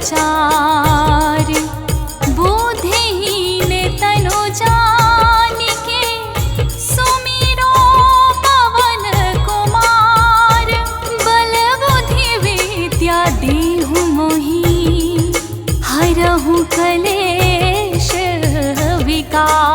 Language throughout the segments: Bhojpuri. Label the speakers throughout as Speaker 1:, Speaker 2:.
Speaker 1: विचार, बुद्धिहीन तनु जान के सुमिरो पवन कुमार। बल बुद्धि विद्या देहु मोहि, हरहु कलेश विकार।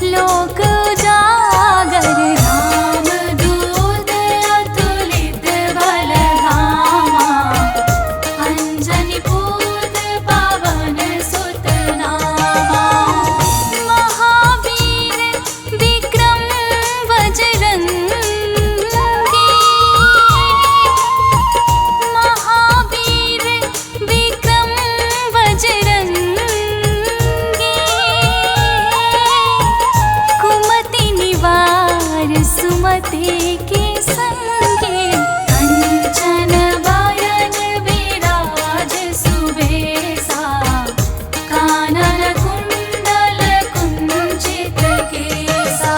Speaker 1: लोक उजागर, राम दूत अतुलित बल धामा। अंजनी पूत पवन सुत नामा। महावीर विक्रम बजरंगी, महावीर विक्रम बजरंगी। सुमति के संगे, कंचन बरन विराज सुबेसा। कानन कुंडल कुंचित केसा।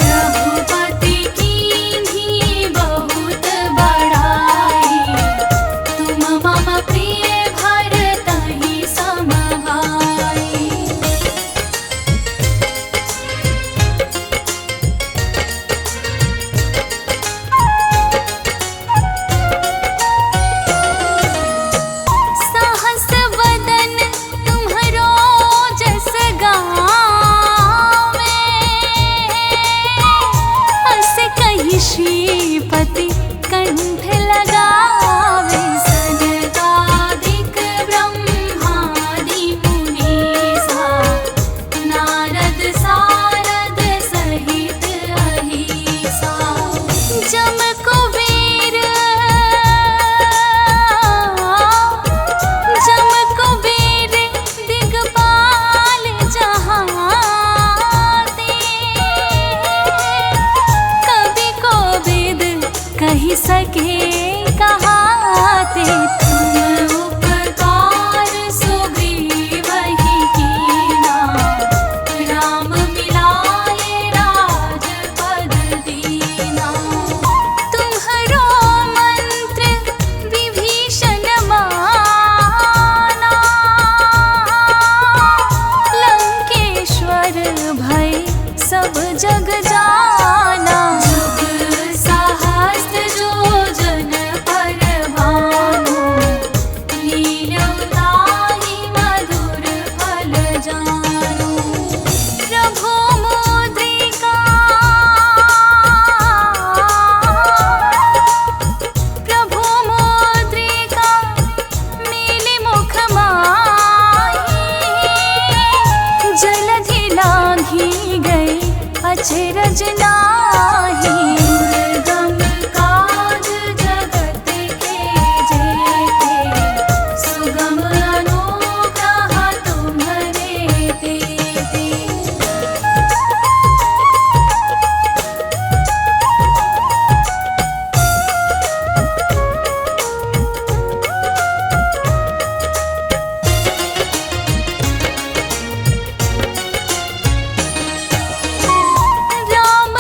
Speaker 1: रघुपति कीन्ही बहुत बड़ाई। तुम मम प्रिय भरतहि सम भाई। सहस वदन तुम्हरो जस गावें, अस कहि श्रीपति कंठ लगावे। सनकादिक ब्रह्मादि मुनीसा, नारद सारद सहित अहिसा। जम कुबेर दिगपाल जहाते, कवि कोविद कहि सके कहाते। तुम उपकार सुग्रीव ही कीना, राम अचरज नाही। दुर्गम काज जगत के जेते, सुगम अनुग्रह तुम्हरे तेते। राम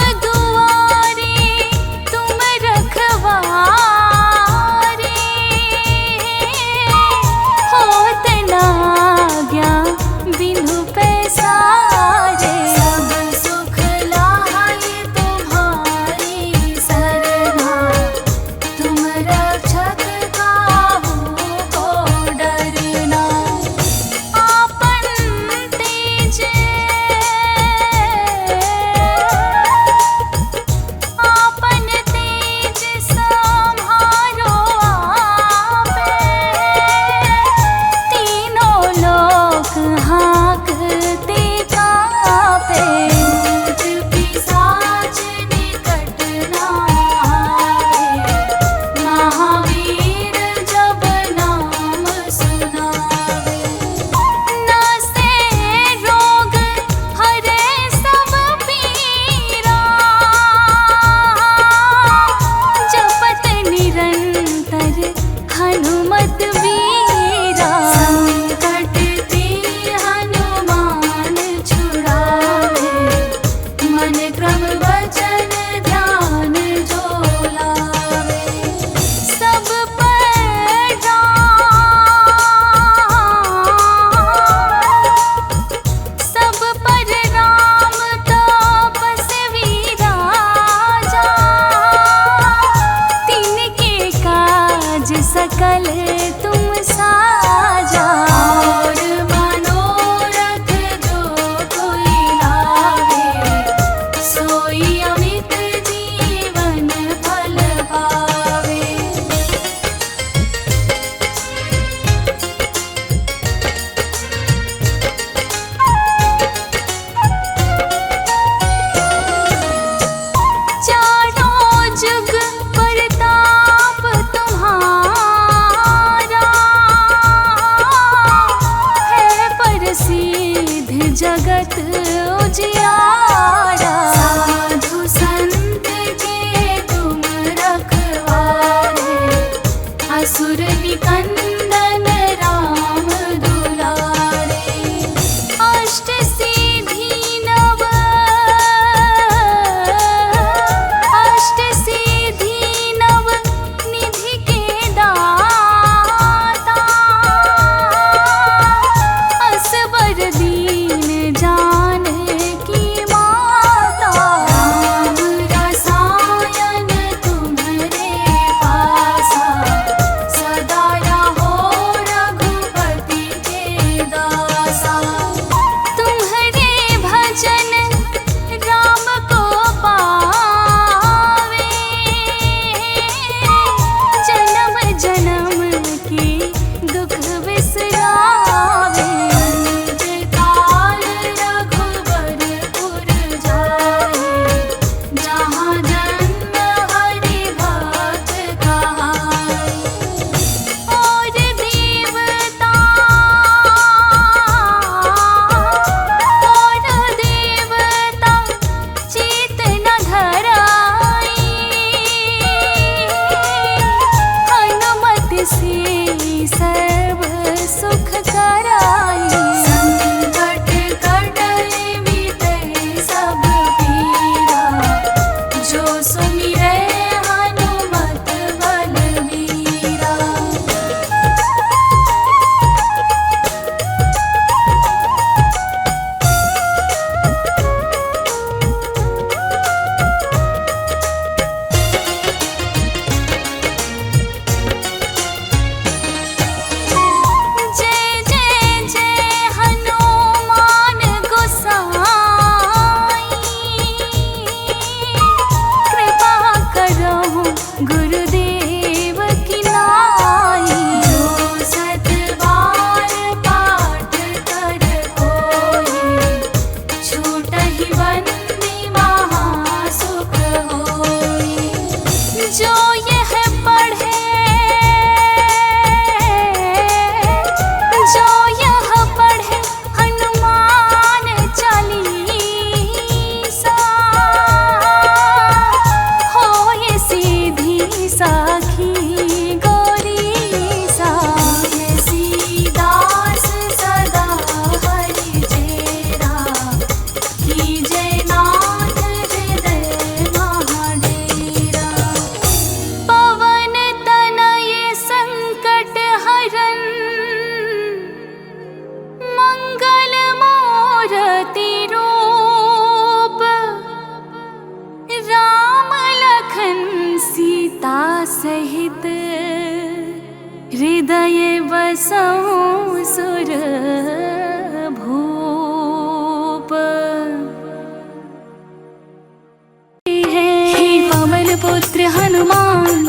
Speaker 1: पुत्र हनुमान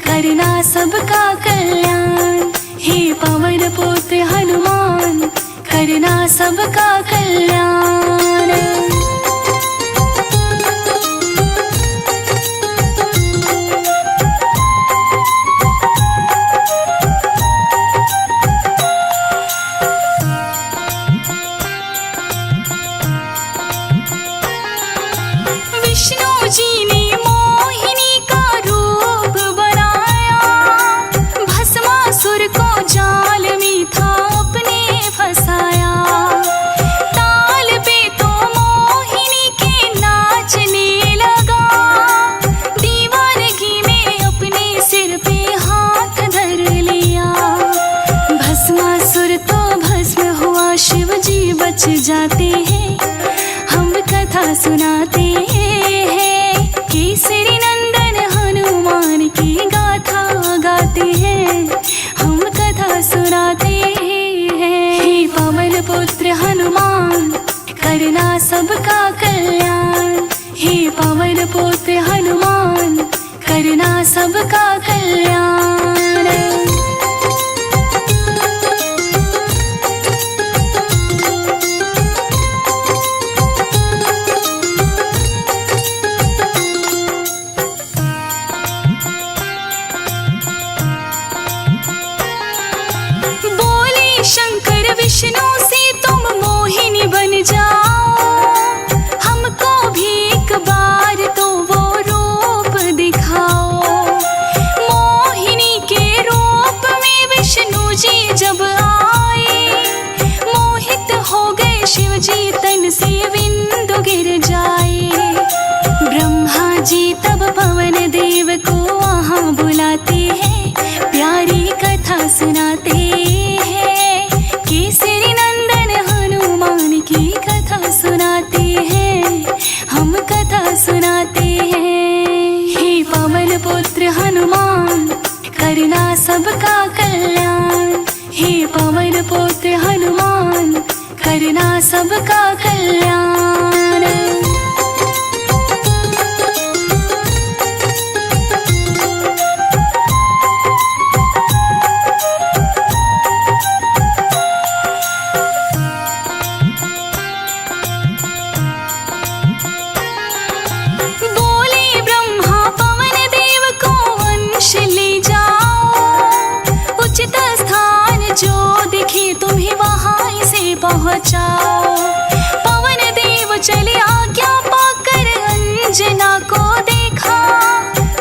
Speaker 1: करना सबका कल्याण। हे पवन पुत्र हनुमान करना सबका कल्याण। विष्णु जी ने मोहिनी का रूप बनाया, भस्मासुर को जाल में था अपने फंसाया। ताल पे तो मोहिनी के नाचने लगा, दीवानगी में अपने सिर पे हाथ धर लिया। भस्मासुर तो भस्म हुआ, शिव जी बच जाते हैं। हम कथा सुनाते हैं, केसरी नंदन हनुमान की गाथा गाते हैं। हम कथा सुनाते हैं। हे पवन पुत्र हनुमान करना सबका कल्याण। हे पवन पुत्र हनुमान करना सबका कल्याण। शंकर विष्णु से तुम मोहिनी बन जाओ, हमको भी एक बार तो वो रूप दिखाओ। मोहिनी के रूप में विष्णु जी जब आए, मोहित हो गए शिव जी, तन से बिंदु गिर जाए। ब्रह्मा जी तब पवन देव को वहाँ बुलाते हैं, प्यारी कथा सुनाते हैं। केसरी नंदन हनुमान की कथा सुनाते हैं, हम कथा सुनाते हैं। हे पवन पुत्र हनुमान करना सबका कल्याण। हे पवन पुत्र हनुमान करना सबका कल्याण। पहुँचाओ। पवन देव चले आज्ञा पाकर अंजना को देखा,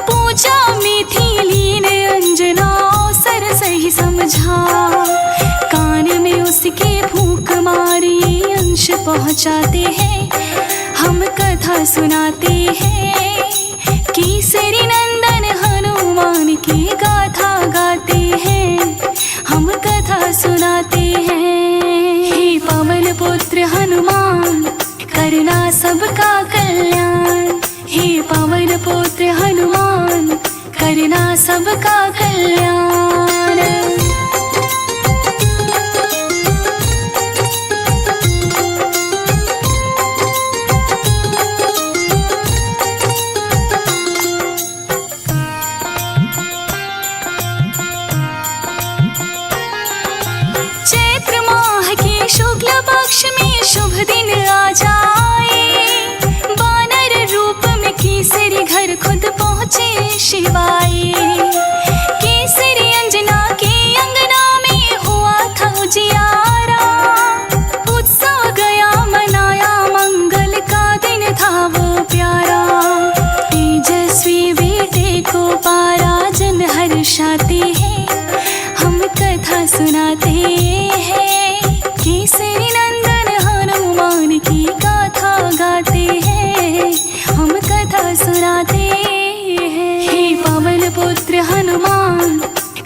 Speaker 1: पूजा में थी लीन अंजना सर सही समझा। कान में उसके फूंक मारी अंश पहुँचाते हैं, हम कथा सुनाते हैं। केसरी नंदन हनुमान की गाथा गाते हैं, हम कथा सुनाते हैं। हे पवन पुत्र हनुमान करना सबका कल्याण। हे पवन पुत्र हनुमान करना सबका कल्याण। चैत्र माह के शुक्ल पक्ष में शुभ दिन आ जाए, वानर रूप में केसरी घर खुद पहुँचे शिवाय। केसरी अंजना के अंगना में हुआ था उजियारा, उत्सव गया मनाया, मंगल का दिन था वो प्यारा। तेजस्वी बेटे को पारा जन हर्षाते हैं, हम कथा सुनाते हैं। केसरी नंदन हनुमान की गाथा गाते हैं, हम कथा सुनाते हैं। हे पवन पुत्र हनुमान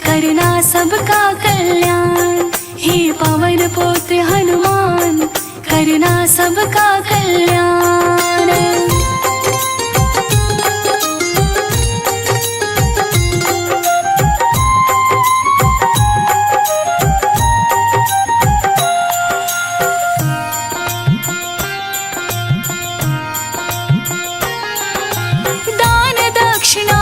Speaker 1: करना सबका कल्याण। हे पवन पुत्र हनुमान करना सबका कल्याण। दान दक्षिणा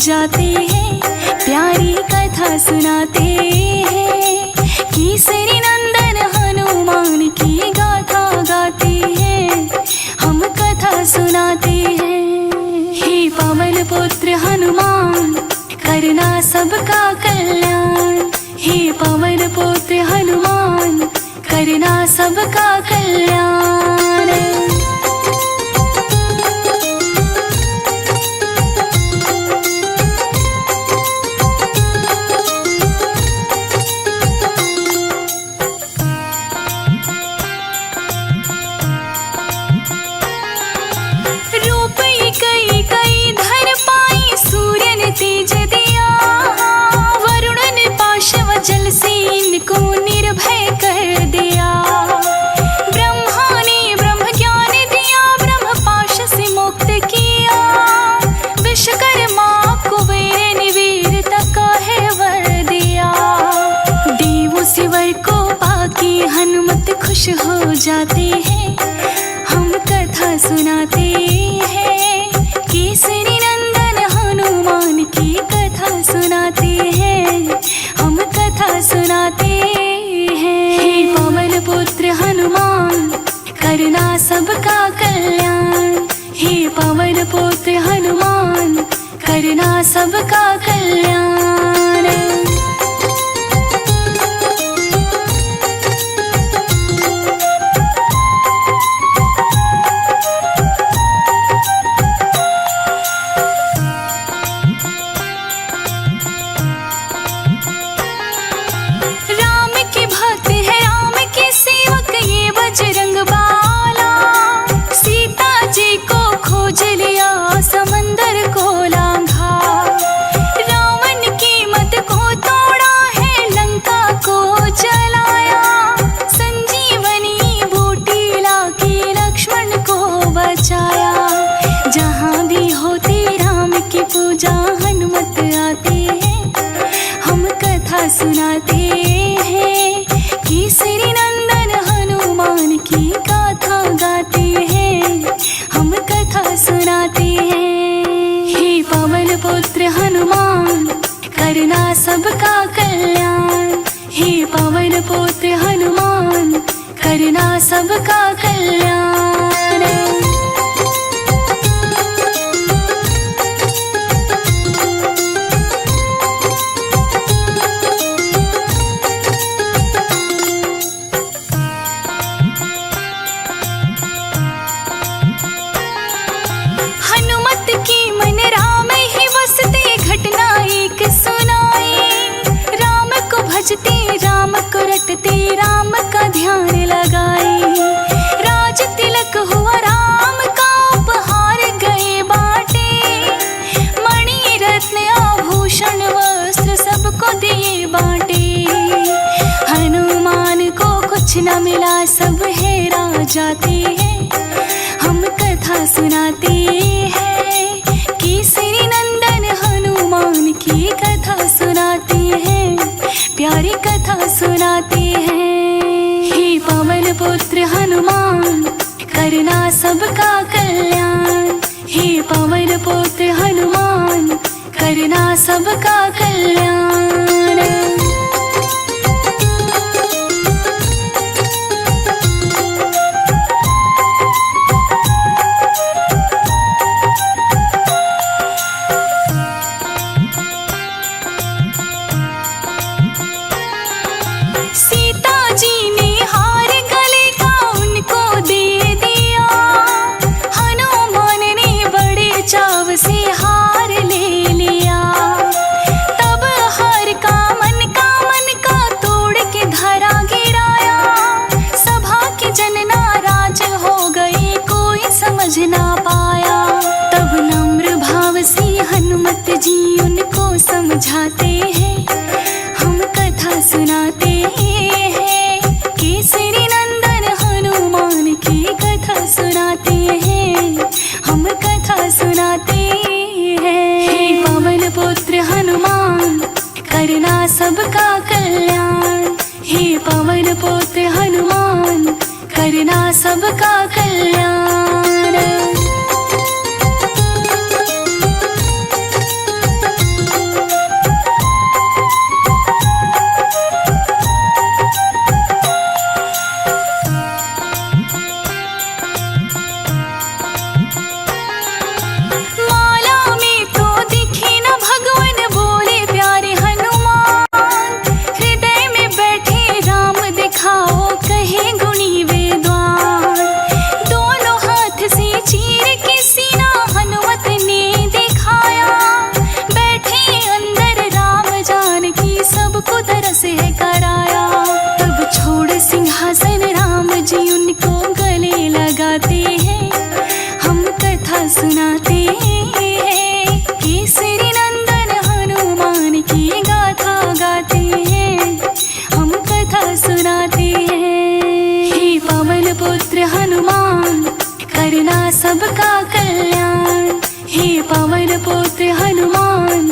Speaker 1: जाते हैं, प्यारी कथा सुनाते हैं। केसरी नंदन हनुमान की गाथा गाते हैं, हम कथा सुनाते हैं। हे पवन पुत्र हनुमान, करना सबका कल्याण। हे पवन पुत्र हनुमान, करना सबका कल्याण। तेज दिया, वरुण ने पाशव जल से इनको निर्भय कर दिया। ब्रह्मा ने ब्रह्म ज्ञान दिया, ब्रह्म पाश से मुक्त किया। विश्वकर्मा कुबेर ने वीरता का है वर दिया। देवों से वर को पाके हनुमत खुश हो जाते हैं, हम कथा सुनाते हैं। केसरी नंदन हनुमान की कथा सुनाते हैं, हम कथा सुनाते हैं। हे पवन पुत्र हनुमान, करना सबका कल्याण। हे पवन पुत्र हनुमान, करना सबका कल्याण। बजरंग बाला, सीता जी को खोज लिया, समंदर को लांघा। रावण की मत को तोड़ा है, लंका को जलाया। संजीवनी बूटी लाके लक्ष्मण को बचाया। जहाँ भी होती राम की पूजा, हनुमत आते हैं, हम कथा सुनाते हैं। केसरी नंदन हनुमान की गाथा गाते हैं, हम कथा सुनाते हैं। हे पवन पुत्र हनुमान, करना सबका कल्याण। हे पवन पुत्र हनुमान, करना सबका कल्याण। राम को रटते, राम का ध्यान लगाए। राज तिलक हुआ राम का, उपहार गए बाटे। मणि रत्न आभूषण वस्त्र सबको दिए बाटे। हनुमान को कुछ न मिला, सब हेरा जाते हैं, हम कथा सुनाते हैं। केसरी नंदन हनुमान की कथा सुनाते हैं, प्यारी कथा सुनाते हैं। हे पवन पुत्र हनुमान, करना सबका कल्याण। हे पवन पुत्र हनुमान, करना सबका कल्याण। से हार ले लिया, तब हर का मन का तोड़ के धरा गिराया। सभा के जन नाराज हो गए, कोई समझ ना पाया। तब नम्र भाव से हनुमत जी उनको समझाते हैं, हम कथा सुनाते हैं। केसरी नंदन हनुमान की कथा सुनाते हैं, हम कथा सुनाते हैं। हे पवन पुत्र हनुमान, करना सबका कल्याण। हे पवन पुत्र हनुमान, करना सबका कल्याण। की गाथा गाते हैं, हम कथा सुनाते हैं। हे पवन पुत्र हनुमान करना सबका कल्याण, हे पवन पुत्र हनुमान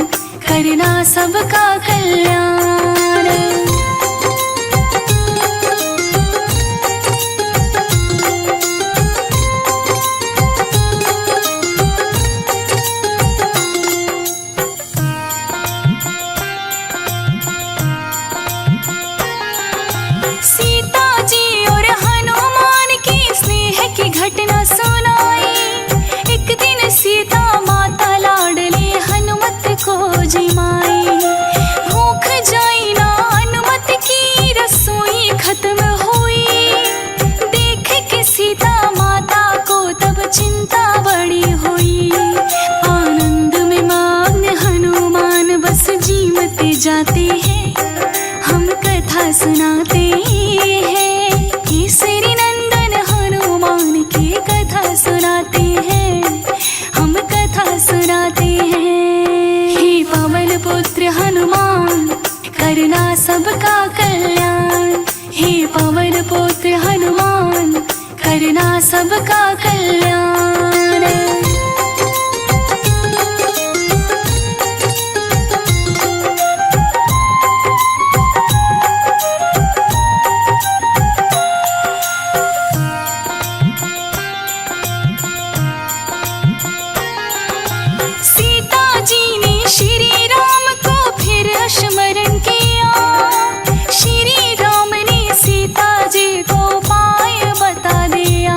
Speaker 1: करना सबका कल्याण। सीता जी और हनुमान की स्नेह की घटना सुनाई। एक दिन सीता माता लाडली हनुमत को जिमाई। भूख जाई ना हनुमत की रसोई खत्म हुई। देख के सीता माता को तब चिंता बड़ी हुई। आनंद में मग्न हनुमान बस जीमते जाते हैं, हम कथा सुनाते हैं। केसरी नंदन हनुमान की कथा सुनाते हैं, हम कथा सुनाते हैं। हे पवन पुत्र हनुमान करना सबका कल्याण, हे पवन पुत्र हनुमान करना सबका कल्याण। सीता जी ने श्री राम को फिर स्मरण किया। श्री राम ने सीता जी को उपाय बता दिया।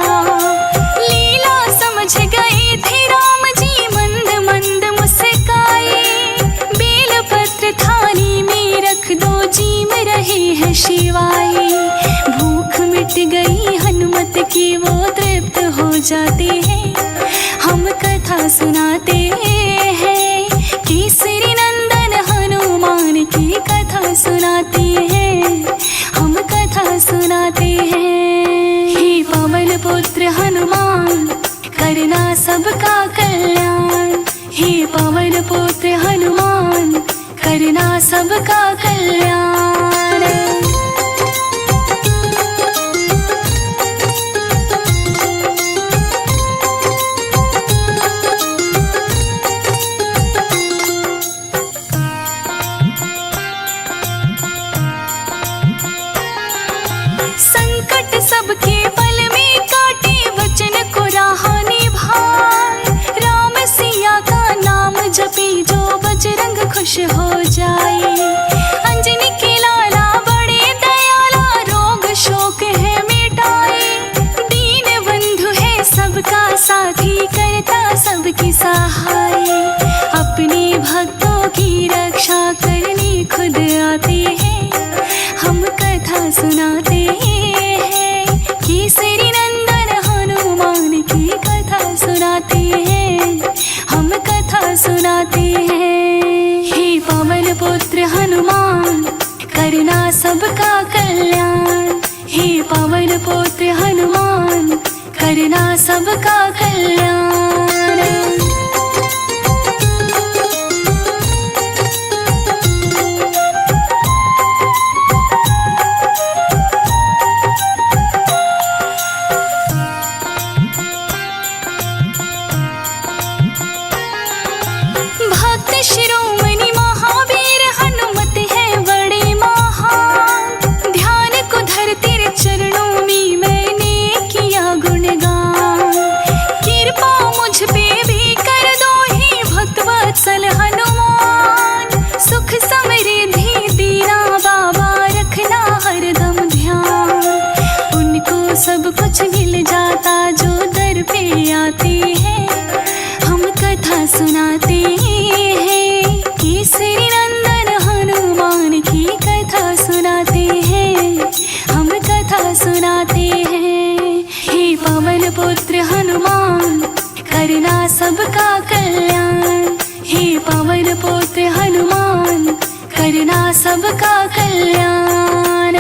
Speaker 1: लीला समझ गए थे राम जी मंद मंद मुस्काए। बेलपत्र थाली में रख दो जी में रहे हैं शिवाय। भूख मिट गई हनुमत की वो तृप्त हो जाते हैं, हम कथा सुनाते हैं। केसरी नंदन हनुमान की कथा सुनाते हैं, हम कथा सुनाते हैं। हे पवन पुत्र हनुमान करना सबका कल्याण, हे पवन पुत्र हनुमान करना सबका कल्याण। संकट सबके पल में काटे वचन को राह निभाए। राम सिया का नाम जपे जो बजरंग खुश हो जाए। अंजनी के लाला बड़े दयाला रोग शोक है मिटाए। दीन बंधु है सबका साथी करता सबकी सहाय। अपने भक्तों की रक्षा करने खुद आते हैं, हम कथा सुनाते हैं। केसरी नंदन हनुमान की कथा सुनाते हैं, हम कथा सुनाते हैं। हे पवन पुत्र हनुमान करना सबका कल्याण, हे पवन पुत्र हनुमान करना सबका कल्याण। भक्त शिरोमणि महावीर हनुमत है बड़े महान। ध्यान को धरते चरणों में मैंने किया गुणगान। कृपा मुझ पे भी कर दो हे भक्त वत्सल हनुमान। सुख समृद्धि दीना बाबा रखना हरदम ध्यान। उनको सब कुछ मिल जाता जो दर पे आते हैं, हम कथा सुनाते हैं। केसरी नंदन हनुमान की कथा सुनाते हैं, हम कथा सुनाते हैं। हे पवन पुत्र हनुमान करना सबका कल्याण, हे पवन पुत्र हनुमान करना सबका कल्याण।